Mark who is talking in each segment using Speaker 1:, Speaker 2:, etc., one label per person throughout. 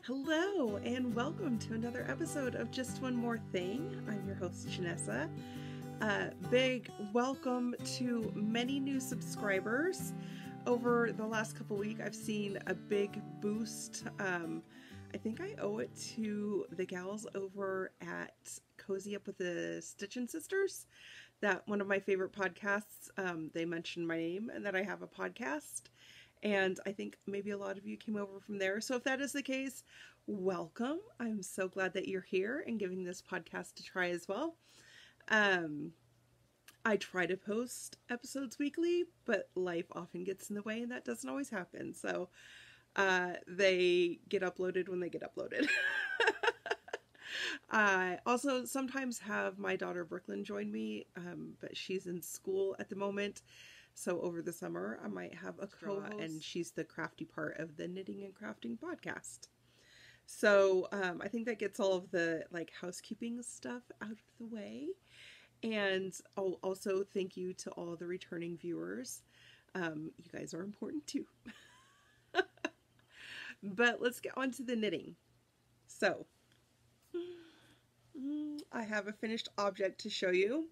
Speaker 1: Hello, and welcome to another episode of Just One More Thing. I'm your host, Janessa. Big welcome to many new subscribers. Over the last couple weeks, I've seen a big boost. I think I owe it to the gals over at Cozy Up with the Stitchin' Sisters. That one of my favorite podcasts, they mentioned my name and that I have a podcast. And I think maybe a lot of you came over from there. So if that is the case, welcome. I'm so glad that you're here and giving this podcast a try as well. I try to post episodes weekly, but life often gets in the way and that doesn't always happen. So they get uploaded when they get uploaded. I also sometimes have my daughter Brooklyn join me, but she's in school at the moment. So over the summer, I might have a co-host, and she's the crafty part of the Knitting and Crafting podcast. So I think that gets all of the housekeeping stuff out of the way. And I'll also thank you to all the returning viewers. You guys are important too. But let's get on to the knitting. So I have a finished object to show you.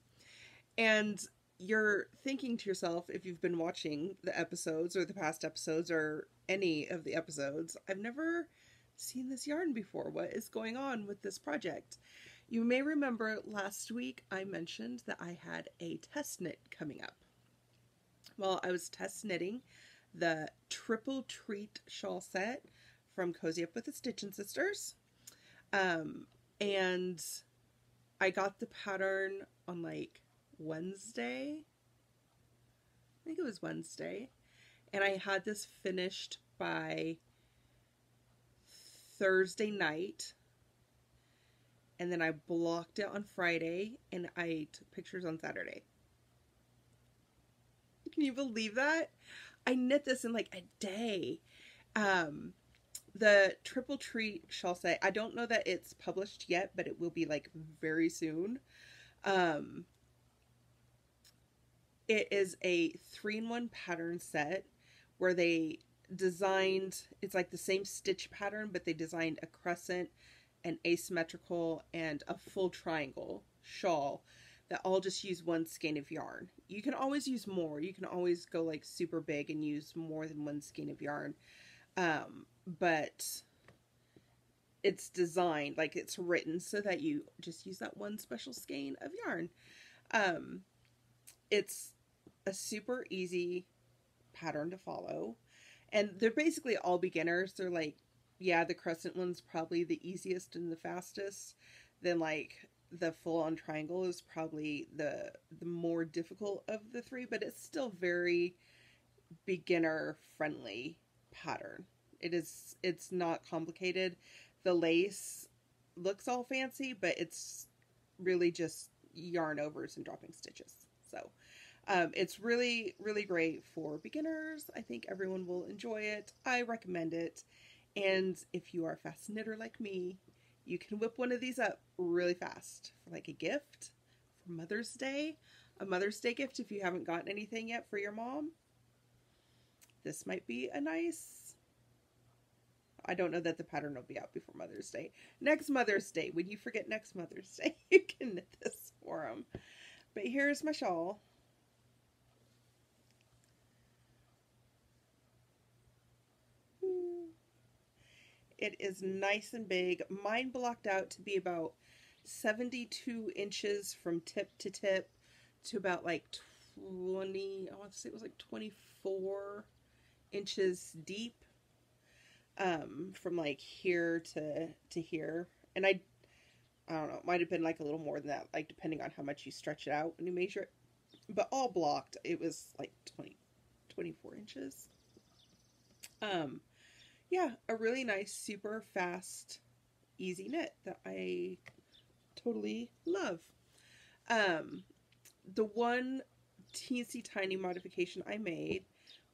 Speaker 1: And you're thinking to yourself, if you've been watching the episodes or the past episodes or any of the episodes, I've never seen this yarn before. What is going on with this project? You may remember last week I mentioned that I had a test knit coming up. Well, I was test knitting the Triple Treat shawl set from Cozy Up with the Stitchin' Sisters. And I got the pattern on Wednesday. I think it was Wednesday. And I had this finished by Thursday night. And then I blocked it on Friday and I took pictures on Saturday. Can you believe that? I knit this in a day. The Triple Treat shawl set, I don't know that it's published yet, but it will be very soon. It is a 3-in-1 pattern set where they designed, it's the same stitch pattern, but they designed a crescent, an asymmetrical, and a full triangle shawl that all just use one skein of yarn. You can always use more. You can always go super big and use more than one skein of yarn. But it's designed, it's written so that you just use that one special skein of yarn. It's a super easy pattern to follow, and they're basically all beginners. They're the crescent one's probably the easiest and the fastest. Then the full-on triangle is probably the more difficult of the three, but it's still very beginner friendly pattern. It's not complicated. The lace looks all fancy, but it's really just yarn overs and dropping stitches. So it's really, really great for beginners. I think everyone will enjoy it. I recommend it. And if you are a fast knitter like me, you can whip one of these up really fast for a gift for Mother's Day. A Mother's Day gift if you haven't gotten anything yet for your mom. This might be a nice... I don't know that the pattern will be out before Mother's Day. Next Mother's Day, when you forget next Mother's Day, you can knit this for them. But here's my shawl. It is nice and big. Mine blocked out to be about 72 inches from tip to tip to about 20, I want to say it was 24 inches deep. From here to here. And I don't know, it might have been a little more than that, depending on how much you stretch it out when you measure it. But all blocked, it was 24 inches. Yeah, a really nice, super fast, easy knit that I totally love. The one teensy tiny modification I made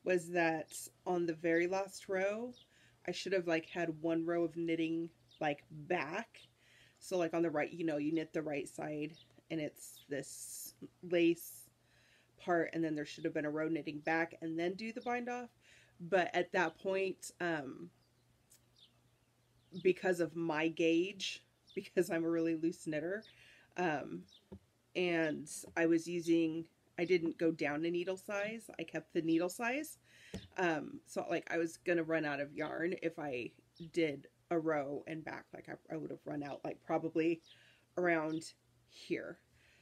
Speaker 1: was that on the very last row, I should have had one row of knitting back. So on the right, you knit the right side and it's this lace part, and then there should have been a row knitting back and then do the bind off. But at that point, because of my gauge, because I'm a really loose knitter. Um, and I didn't go down a needle size. I kept the needle size. So like I was going to run out of yarn if I did a row and back. Like I would have run out like probably around here.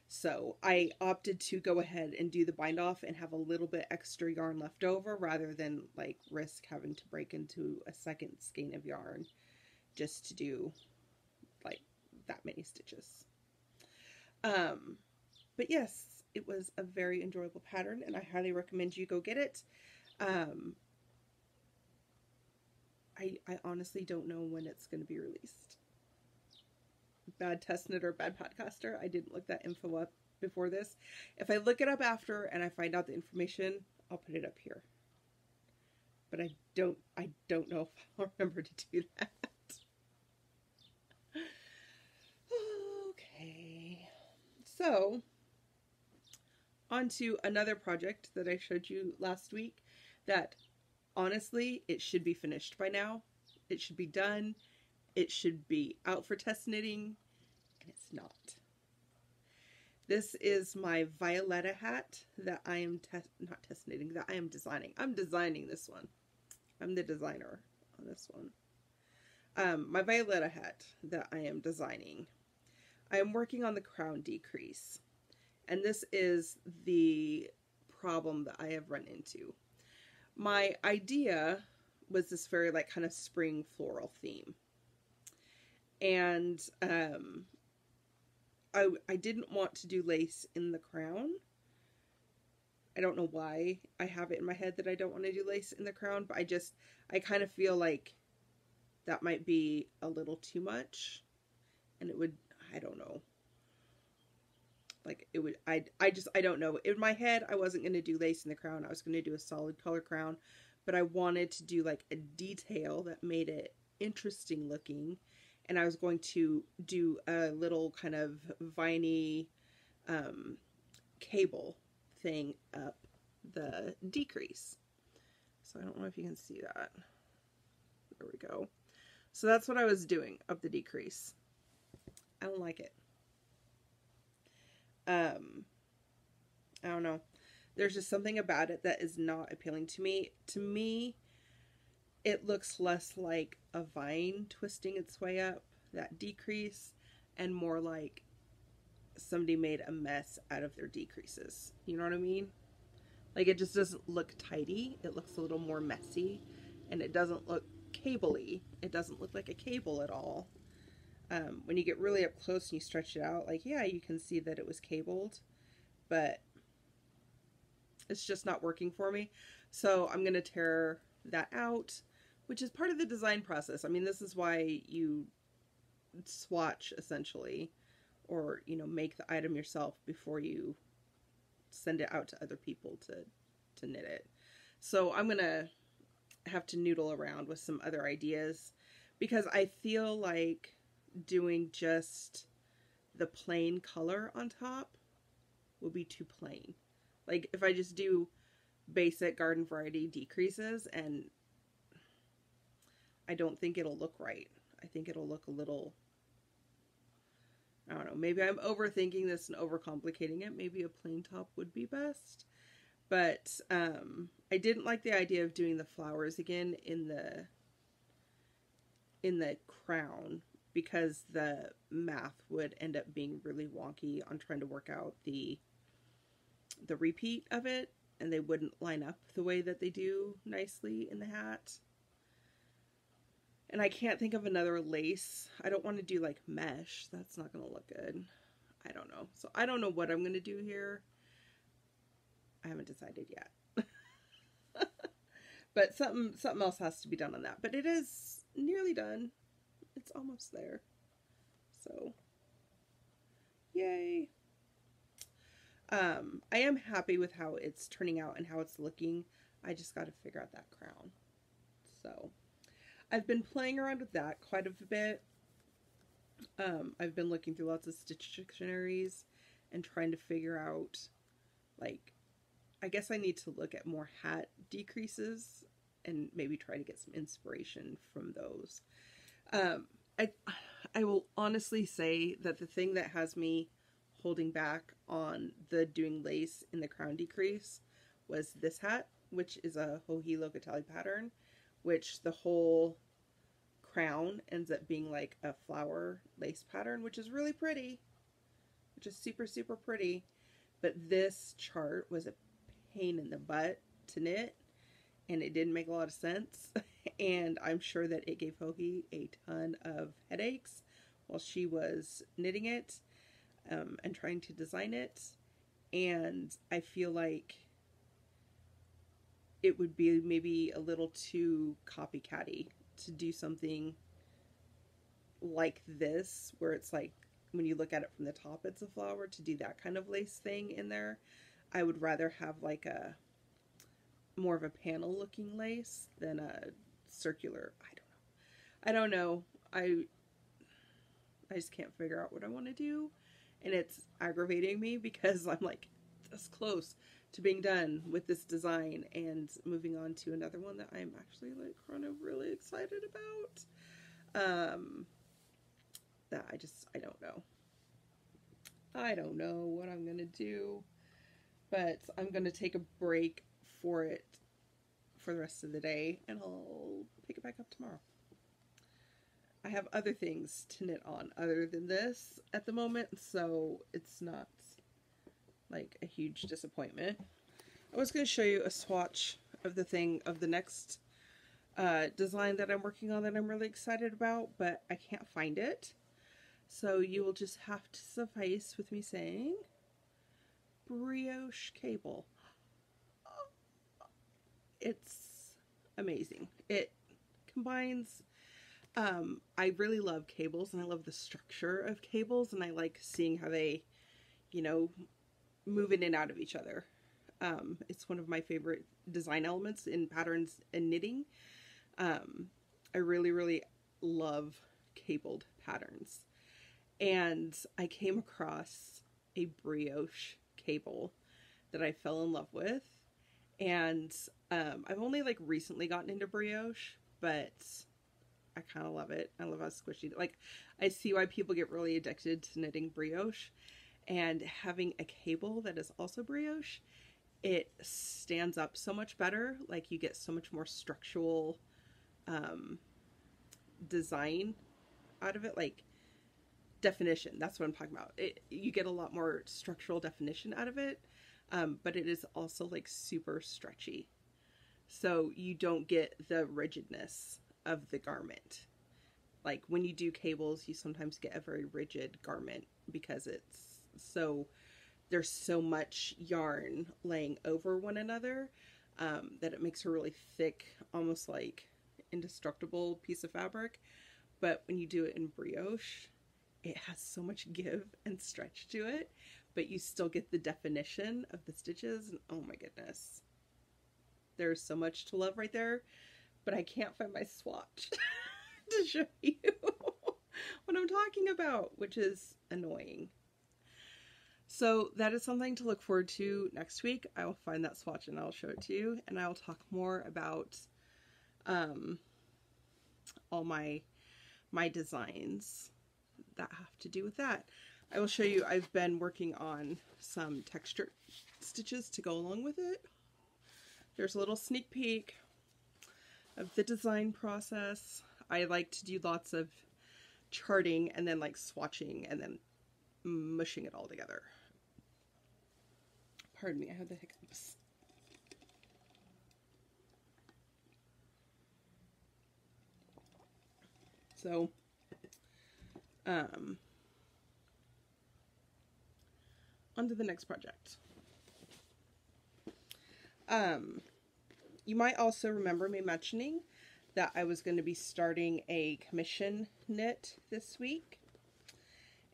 Speaker 1: So I opted to go ahead and do the bind off and have a little bit extra yarn left over rather than like risk having to break into a second skein of yarn just to do like that many stitches. But yes, it was a very enjoyable pattern and I highly recommend you go get it. I honestly don't know when it's going to be released. Bad test knitter, bad podcaster. I didn't look that info up before this. If I look it up after and I find out the information, I'll put it up here. But I don't know if I'll remember to do that. Okay. So, on to another project that I showed you last week that honestly, it should be finished by now. It should be done. It should be out for test knitting, and it's not. This is my Violetta hat that I am not test knitting, that I am designing. I'm designing this one. I'm the designer on this one. My Violetta hat that I am designing. I am working on the crown decrease, and this is the problem that I have run into. My idea was this very like kind of spring floral theme. And I didn't want to do lace in the crown. I don't know why I have it in my head that I don't want to do lace in the crown, but I kind of feel like that might be a little too much. And it would, I don't know. Like it would, I don't know. In my head, I wasn't going to do lace in the crown. I was going to do a solid color crown, but I wanted to do like a detail that made it interesting looking. And I was going to do a little kind of viney cable thing up the decrease. So I don't know if you can see that. There we go. So that's what I was doing up the decrease. I don't like it. I don't know. There's just something about it that is not appealing to me. To me, it looks less like a vine twisting its way up that decrease and more like somebody made a mess out of their decreases. You know what I mean? Like it just doesn't look tidy. It looks a little more messy and it doesn't look cable-y. It doesn't look like a cable at all. When you get really up close and you stretch it out, like, yeah, you can see that it was cabled, but it's just not working for me. So I'm going to tear that out, which is part of the design process. I mean, this is why you swatch, essentially, or, you know, make the item yourself before you send it out to other people to knit it. So I'm going to have to noodle around with some other ideas because I feel like doing just the plain color on top will be too plain. Like if I just do basic garden variety decreases, and I don't think it'll look right. I think it'll look a little, I don't know, maybe I'm overthinking this and overcomplicating it. Maybe a plain top would be best. But I didn't like the idea of doing the flowers again in the crown because the math would end up being really wonky on trying to work out the repeat of it, and they wouldn't line up the way that they do nicely in the hat. And I can't think of another lace. I don't want to do like mesh. That's not going to look good. I don't know. So I don't know what I'm going to do here. I haven't decided yet. But something else has to be done on that. But it is nearly done. It's almost there. So, yay. I am happy with how it's turning out and how it's looking. I just got to figure out that crown. So, I've been playing around with that quite a bit. I've been looking through lots of stitch dictionaries and trying to figure out, like, I guess I need to look at more hat decreases and maybe try to get some inspiration from those. Um, I, I will honestly say that the thing that has me holding back on the doing lace in the crown decrease was this hat, which is a Joji Locatelli pattern, which the whole crown ends up being like a flower lace pattern, which is really pretty, which is super, super pretty. But this chart was a pain in the butt to knit, and it didn't make a lot of sense. And I'm sure that it gave Joji a ton of headaches while she was knitting it and trying to design it. And I feel like it would be maybe a little too copycatty to do something like this, where it's like when you look at it from the top, it's a flower, to do that kind of lace thing in there. I would rather have like a more of a panel looking lace than a circular. I don't know. I just can't figure out what I want to do, and it's aggravating me because I'm like this close to being done with this design and moving on to another one that I'm actually like kind of really excited about. That I don't know. I don't know what I'm gonna do, but I'm gonna take a break for it for the rest of the day, and I'll pick it back up tomorrow. I have other things to knit on other than this at the moment, so it's not like a huge disappointment. I was going to show you a swatch of the next design that I'm working on that I'm really excited about, but I can't find it. So you will just have to suffice with me saying brioche cable. It's amazing. It combines, I really love cables, and I love the structure of cables, and I like seeing how they, you know, move in and out of each other. It's one of my favorite design elements in patterns and knitting. I really, really love cabled patterns. And I came across a brioche cable that I fell in love with. And I've only like recently gotten into brioche, but I kind of love it. I love how squishy. Like, I see why people get really addicted to knitting brioche. And having a cable that is also brioche, it stands up so much better. Like, you get so much more structural design out of it. Like, definition, that's what I'm talking about. You get a lot more structural definition out of it, but it is also like super stretchy. So you don't get the rigidness of the garment. Like when you do cables, you sometimes get a very rigid garment because there's so much yarn laying over one another that it makes a really thick, almost like indestructible piece of fabric. But when you do it in brioche, it has so much give and stretch to it, but you still get the definition of the stitches, and oh my goodness. There's so much to love right there, but I can't find my swatch to show you what I'm talking about, which is annoying. So that is something to look forward to next week. I will find that swatch and I'll show it to you, and I will talk more about all my designs that have to do with that. I will show you, I've been working on some texture stitches to go along with it. There's a little sneak peek of the design process. I like to do lots of charting and then like swatching and then mushing it all together. Pardon me, I have the hiccups. So, on to the next project. You might also remember me mentioning that I was going to be starting a commission knit this week,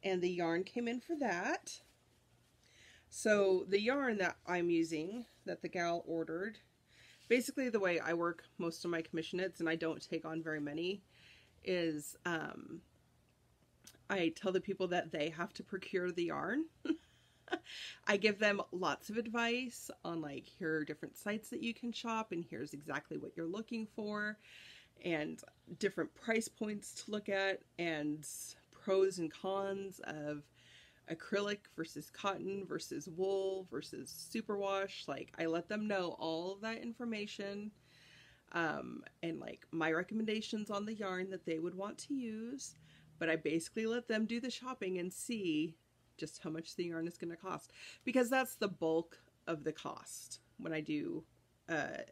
Speaker 1: and the yarn came in for that. So the yarn that I'm using, that the gal ordered, basically the way I work most of my commission knits, and I don't take on very many, is I tell the people that they have to procure the yarn. I give them lots of advice on like, here are different sites that you can shop, and here's exactly what you're looking for. and different price points to look at, and pros and cons of acrylic versus cotton versus wool versus superwash. Like, I let them know all of that information, and like my recommendations on the yarn that they would want to use. But I basically let them do the shopping and see just how much the yarn is going to cost, because that's the bulk of the cost when I do a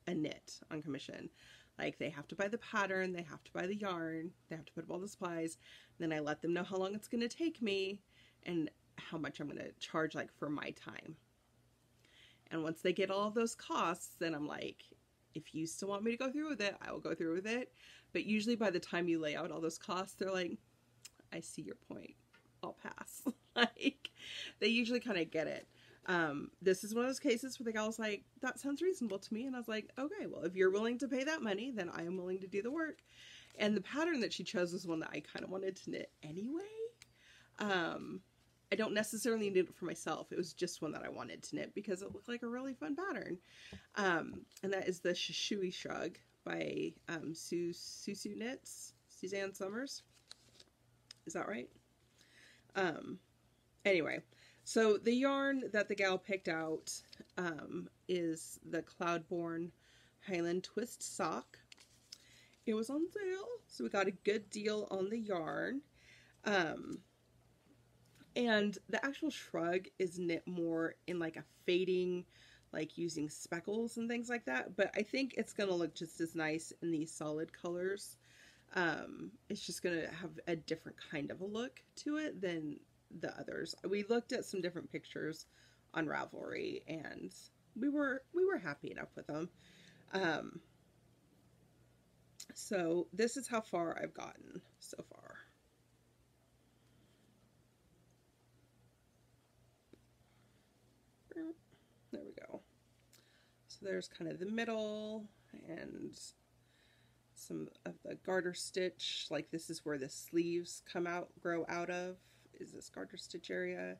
Speaker 1: knit on commission. Like, they have to buy the pattern, they have to buy the yarn, they have to put up all the supplies. Then I let them know how long it's going to take me and how much I'm going to charge, like, for my time. And once they get all of those costs, then I'm like, if you still want me to go through with it, I will go through with it. But usually by the time you lay out all those costs, they're like, I see your point, I'll pass. Like, they usually kind of get it. This is one of those cases where the gal was like, that sounds reasonable to me. And I was like, okay, well, if you're willing to pay that money, then I am willing to do the work. And the pattern that she chose was one that I kind of wanted to knit anyway. I don't necessarily knit it for myself. It was just one that I wanted to knit because it looked like a really fun pattern. And that is the Shishui Shrug by Susu Knits, Suzanne Summers. Is that right? Anyway, so the yarn that the gal picked out is the Cloudborn Highland Twist Sock. It was on sale, so we got a good deal on the yarn. And the actual shrug is knit more in like a fading, like using speckles and things like that. But I think it's going to look just as nice in these solid colors. It's just going to have a different kind of a look to it than the others. We looked at some different pictures on Ravelry and we were happy enough with them. So this is how far I've gotten so far. There we go. So there's kind of the middle and some of the garter stitch. Like, this is where the sleeves grow out of, is this garter stitch area.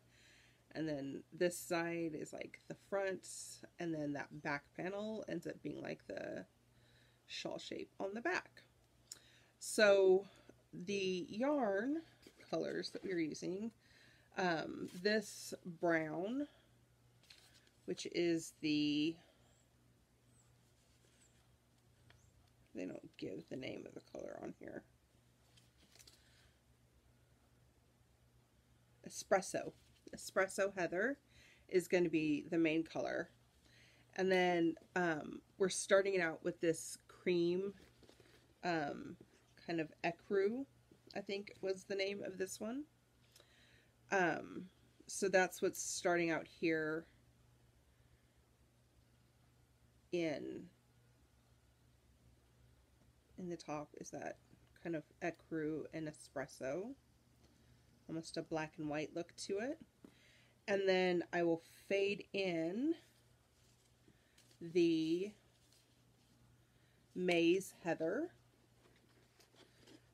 Speaker 1: And then this side is like the front, and then that back panel ends up being like the shawl shape on the back. So the yarn colors that we're using, this brown, which is they don't give the name of the color on here. Espresso Heather is going to be the main color. And then we're starting it out with this cream, kind of ecru, I think was the name of this one. So that's what's starting out here in the top, is that kind of ecru and espresso. Almost a black and white look to it. And then I will fade in the Maize Heather,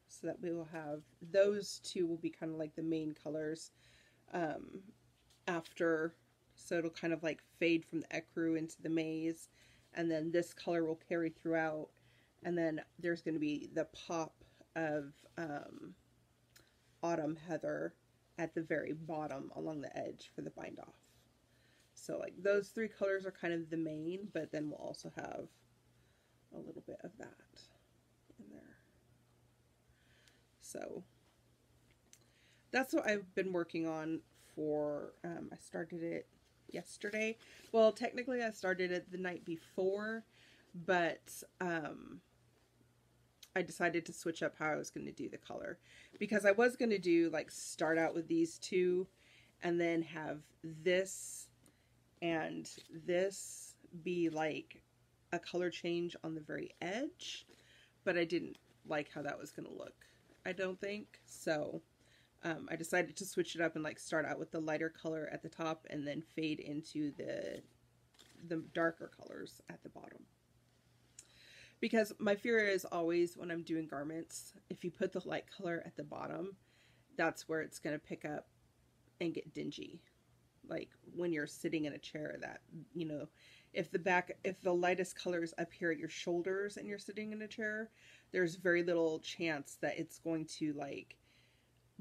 Speaker 1: so that we will have those two will be kind of like the main colors after. So it'll kind of like fade from the ecru into the maize, and then this color will carry throughout. And then there's going to be the pop of Autumn Heather at the very bottom along the edge for the bind off. So like those three colors are kind of the main, but then we'll also have a little bit of that in there. So that's what I've been working on for, I started it yesterday. Well, technically I started it the night before, but I decided to switch up how I was going to do the color, because I was going to do like start out with these two and then have this and this be like a color change on the very edge, but I didn't like how that was going to look, I don't think. So I decided to switch it up and like start out with the lighter color at the top and then fade into the darker colors at the bottom. Because my fear is always when I'm doing garments, if you put the light color at the bottom, that's where it's going to pick up and get dingy. like when you're sitting in a chair that, you know, if the lightest color is up here at your shoulders and you're sitting in a chair, there's very little chance that it's going to like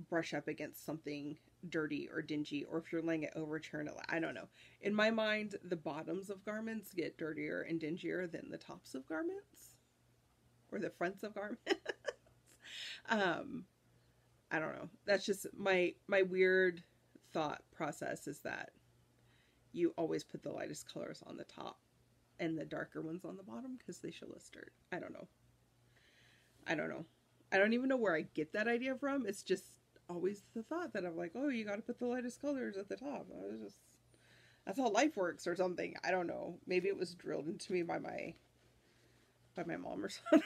Speaker 1: brush up against something dirty or dingy, or if you're laying it over a chair, I don't know. In my mind, the bottoms of garments get dirtier and dingier than the tops of garments, or the fronts of garments. I don't know. That's just my weird thought process, is that you always put the lightest colors on the top and the darker ones on the bottom because they show less dirt. I don't know. I don't even know where I get that idea from. It's just always the thought that I'm like, oh, you got to put the lightest colors at the top. That's how life works or something. I don't know. Maybe it was drilled into me by my mom or something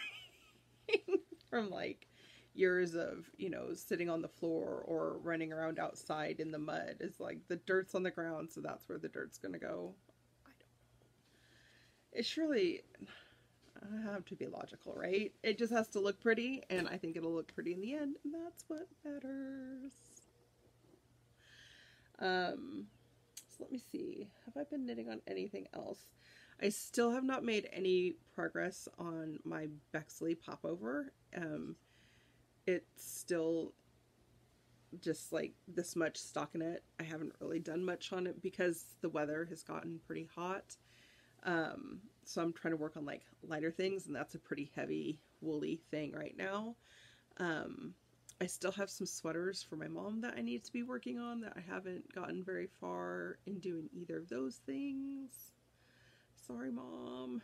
Speaker 1: from like years of, you know, sitting on the floor or running around outside in the mud. It's like the dirt's on the ground, so that's where the dirt's gonna go. I don't know. It's surely, I have to be logical, right? It just has to look pretty, and I think it'll look pretty in the end, and that's what matters. So let me see. Have I been knitting on anything else? I still have not made any progress on my Bexley popover. It's still just like this much stockinette. I haven't really done much on it because the weather has gotten pretty hot. So I'm trying to work on like lighter things, and that's a pretty heavy woolly thing right now. I still have some sweaters for my mom that I need to be working on that I haven't gotten very far in doing either of those things. Sorry, Mom.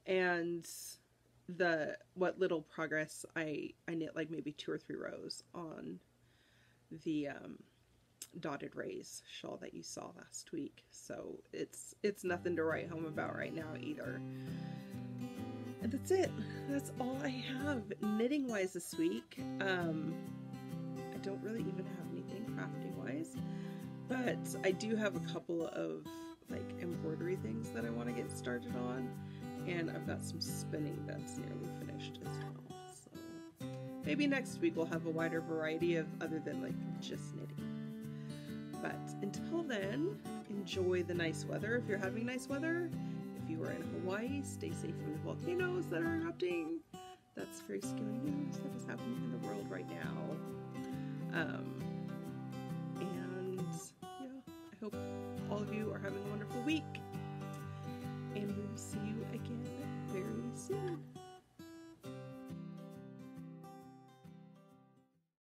Speaker 1: And what little progress I knit, like maybe 2 or 3 rows on the dotted rays shawl that you saw last week. So it's nothing to write home about right now either. And that's it. That's all I have knitting wise this week. I don't really even have anything crafting wise, but I do have a couple of like embroidery things that I want to get started on, and I've got some spinning that's nearly finished as well. So maybe next week we'll have a wider variety of other than like just knitting. But until then, enjoy the nice weather if you're having nice weather. If you are in Hawaii, stay safe from the volcanoes that are erupting. That's very scary news that is happening in the world right now. And yeah, I hope all of you are having a wonderful week.